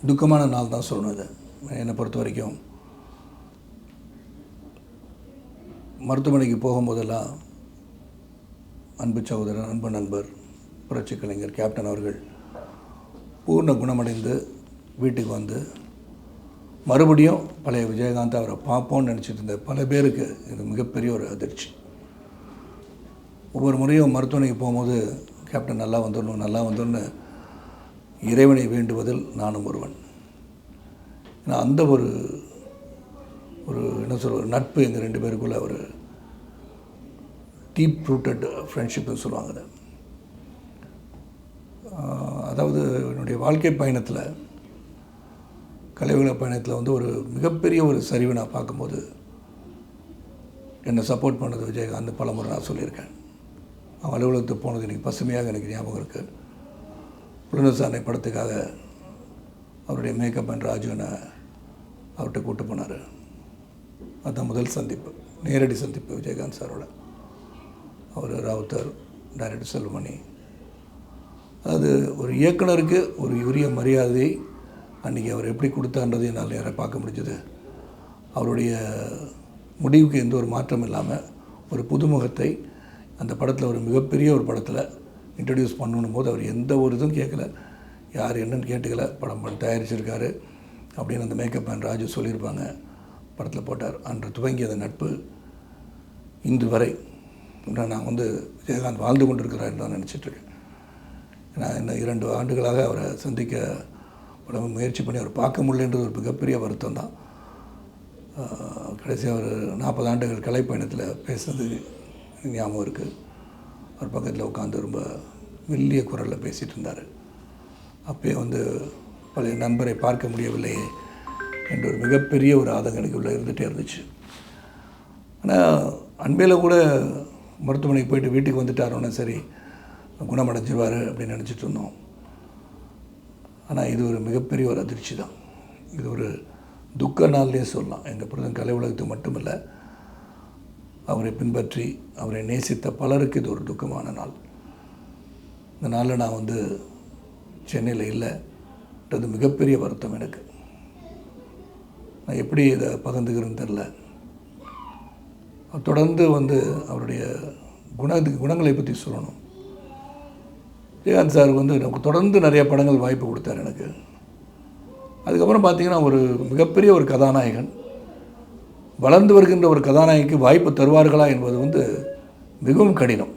துக்கமான நாள் தான் சொல்லணும் இது. என்னை பொறுத்த வரைக்கும் மருத்துவமனைக்கு போகும்போதெல்லாம் அன்பு சகோதரர், அன்பு நண்பர், புரட்சி கலைஞர் கேப்டன் அவர்கள் பூர்ண குணமடைந்து வீட்டுக்கு வந்து மறுபடியும் பழைய விஜயகாந்த் அவரை பார்ப்போம்னு நினச்சிட்டு இருந்த பல பேருக்கு இது மிகப்பெரிய ஒரு அதிர்ச்சி. ஒவ்வொரு முறையும் மருத்துவமனைக்கு போகும்போது கேப்டன் நல்லா வந்துடணும்னு இறைவனை வேண்டுவதில் நானும் ஒருவன். ஏன்னா அந்த ஒரு என்ன சொல்ற ஒரு நட்பு எங்கள் 2 பேருக்குள்ள ஒரு டீப் ரூட்டட் ஃப்ரெண்ட்ஷிப்னு சொல்லுவாங்க அதை. அதாவது என்னுடைய வாழ்க்கை பயணத்தில், கலைவுல பயணத்தில் வந்து ஒரு மிகப்பெரிய ஒரு சரிவை நான் பார்க்கும்போது என்னை சப்போர்ட் பண்ணது விஜயகாந்த். பல முறை நான் சொல்லியிருக்கேன். அவன் அலுவலகத்துக்கு போனது எனக்கு பசுமையாக எனக்கு ஞாபகம் இருக்குது. புலனசாரணை படத்துக்காக அவருடைய மேக்கப் அண்ட் ராஜுவனை அவர்கிட்ட கூப்பிட்டு போனார். அதுதான் முதல் சந்திப்பு, நேரடி சந்திப்பு விஜயகாந்த் சாரோட. அவர் ராவுத்தர், டைரக்டர் செல்வமணி. அது ஒரு இயக்குனருக்கு ஒரு உரிய மரியாதை அன்றைக்கி அவர் எப்படி கொடுத்தான்றதை என்னால் நேராக பார்க்க முடிஞ்சது. அவருடைய முடிவுக்கு எந்த ஒரு மாற்றம் இல்லாமல் ஒரு புதுமுகத்தை அந்த படத்தில், ஒரு மிகப்பெரிய ஒரு படத்தில் இன்ட்ரடியூஸ் பண்ணணும் போது அவர் எந்த ஒரு இதுவும் கேட்கல, யார் என்னன்னு கேட்டுக்கல. படம் தயாரிச்சிருக்காரு அப்படின்னு அந்த மேக்கப் மேன் ராஜு சொல்லியிருப்பாங்க. படத்தில் போட்டார். அன்று துவங்கிய அந்த நட்பு இன்று வரை நான் வந்து விஜயகாந்த் வாழ்ந்து கொண்டிருக்கிறார் தான் நினச்சிட்ருக்கேன். நான் இன்னும் 2 ஆண்டுகளாக அவரை சந்திக்க முயற்சி பண்ணி அவர் பார்க்க முடியலன்றது ஒரு மிகப்பெரிய வருத்தம் தான். கடைசியாக ஒரு 40 ஆண்டுகள் கலை பயணத்தில் பேசுனது ஞாபகம் இருக்குது. அவர் பக்கத்தில் உட்காந்து ரொம்ப மெல்லிய குரலில் பேசிகிட்டு இருந்தார். அப்போயே வந்து பழைய நண்பரை பார்க்க முடியவில்லையே என்ற ஒரு மிகப்பெரிய ஒரு ஆதங்கம் எனக்கு உள்ளே இருந்துகிட்டே இருந்துச்சு. ஆனால் அண்மையில் கூட மருத்துவமனைக்கு போயிட்டு வீட்டுக்கு வந்துட்டாரோன்னா சரி குணமடைஞ்சிருவார் அப்படின்னு நினச்சிட்டு இருந்தோம். ஆனால் இது ஒரு மிகப்பெரிய ஒரு அதிர்ச்சி தான். இது ஒரு துக்க நாள்லேயே சொல்லலாம். எங்கள் பிரதம் கலை உலகத்துக்கு மட்டுமில்லை, அவரை பின்பற்றி அவரை நேசித்த பலருக்கு இது ஒரு துக்கமான நாள். இந்த நாளில் நான் வந்து சென்னையில் இல்லைன்றது மிகப்பெரிய வருத்தம் எனக்கு. நான் எப்படி இதை பகிர்ந்துக்கிறேன்னு தெரில. தொடர்ந்து வந்து அவருடைய குணங்களை பற்றி சொல்லணும். விஜயகாந்த் சார் வந்து எனக்கு தொடர்ந்து நிறைய படங்கள் வாய்ப்பு கொடுத்தார் எனக்கு. அதுக்கப்புறம் பார்த்திங்கன்னா ஒரு மிகப்பெரிய ஒரு கதாநாயகன், வளர்ந்து வருகின்ற ஒரு கதாநாயகிக்கு வாய்ப்பு தருவார்களா என்பது வந்து மிகவும் கடினம்.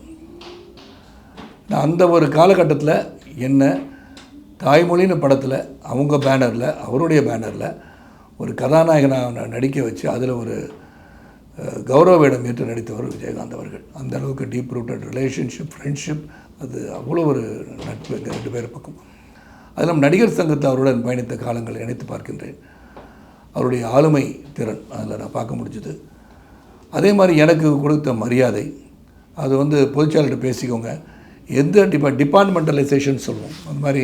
நான் அந்த ஒரு காலகட்டத்தில் என்ன தாய்மொழின்னு படத்தில் அவங்க பேனரில், அவருடைய பேனரில் ஒரு கதாநாயகனாக நடிக்க வச்சு அதில் ஒரு கௌரவ வேடம் ஏற்று நடித்தவர் விஜயகாந்த் அவர்கள். அந்த அளவுக்கு டீப் ரூட்டட் ரிலேஷன்ஷிப், ஃப்ரெண்ட்ஷிப், அது அவ்வளோ ஒரு நட்பு எங்கள் 2 பேர் பக்கம். அதில் நடிகர் சங்கத்தை அவருடன் பயணித்த காலங்களை நினைத்து பார்க்கின்றேன். அவருடைய ஆளுமை திறன் அதில் நான் பார்க்க முடிஞ்சுது. அதே மாதிரி எனக்கு கொடுத்த மரியாதை, அது வந்து பொதுச்செயலாளர்கிட்ட பேசிக்கோங்க, எந்த டிபார்ட்மெண்டலைசேஷன் சொல்லுவோம், அந்த மாதிரி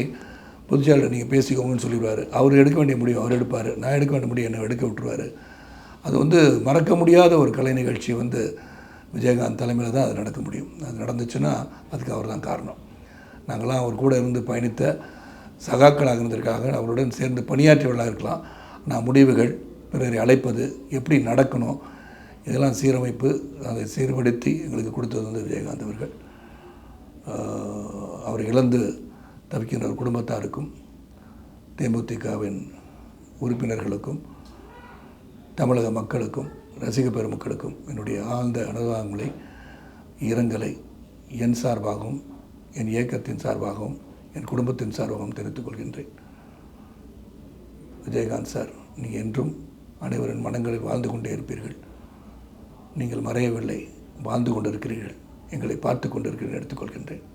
பொதுச்செயலாளர் நீங்கள் பேசிக்கோங்கன்னு சொல்லிடுவார். அவர் எடுக்க வேண்டிய முடிவு அவர் எடுப்பார், நான் எடுக்க வேண்டிய முடிவு என்னை எடுக்க விட்டுருவார். அது வந்து மறக்க முடியாத ஒரு கலை நிகழ்ச்சி வந்து விஜயகாந்த் தலைமையில் தான் அது நடக்க முடியும். அது நடந்துச்சுன்னா அதுக்கு அவர் தான் காரணம். நாங்களாம் அவர் கூட இருந்து பயணித்த சகாக்களாக இருந்ததற்காக அவருடன் சேர்ந்து பணியாற்றியவர்களாக இருக்கலாம். நான் முடிவுகள், பிறரை அழைப்பது, எப்படி நடக்கணும், இதெல்லாம் சீரமைப்பு, அதை சீர்படுத்தி எங்களுக்கு கொடுத்தது வந்து விஜயகாந்த் அவர்கள். அவரை இழந்து தவிக்கின்ற ஒரு குடும்பத்தாருக்கும், தேமுதிகவின் உறுப்பினர்களுக்கும், தமிழக மக்களுக்கும், ரசிக பெருமக்களுக்கும் என்னுடைய ஆழ்ந்த அனுதாபங்களை, இரங்கலை என் சார்பாகவும், என் இயக்கத்தின் சார்பாகவும், என் குடும்பத்தின் சார்பாகவும் தெரிவித்துக் கொள்கின்றேன். விஜயகாந்த் சார், நீங்கள் என்றும் அனைவரின் மனங்களில் வாழ்ந்து கொண்டே இருப்பீர்கள். நீங்கள் மறையவில்லை, வாழ்ந்து கொண்டிருக்கிறீர்கள், எங்களை பார்த்து கொண்டிருக்கிறீர்கள் எடுத்துக்கொள்கின்றேன்.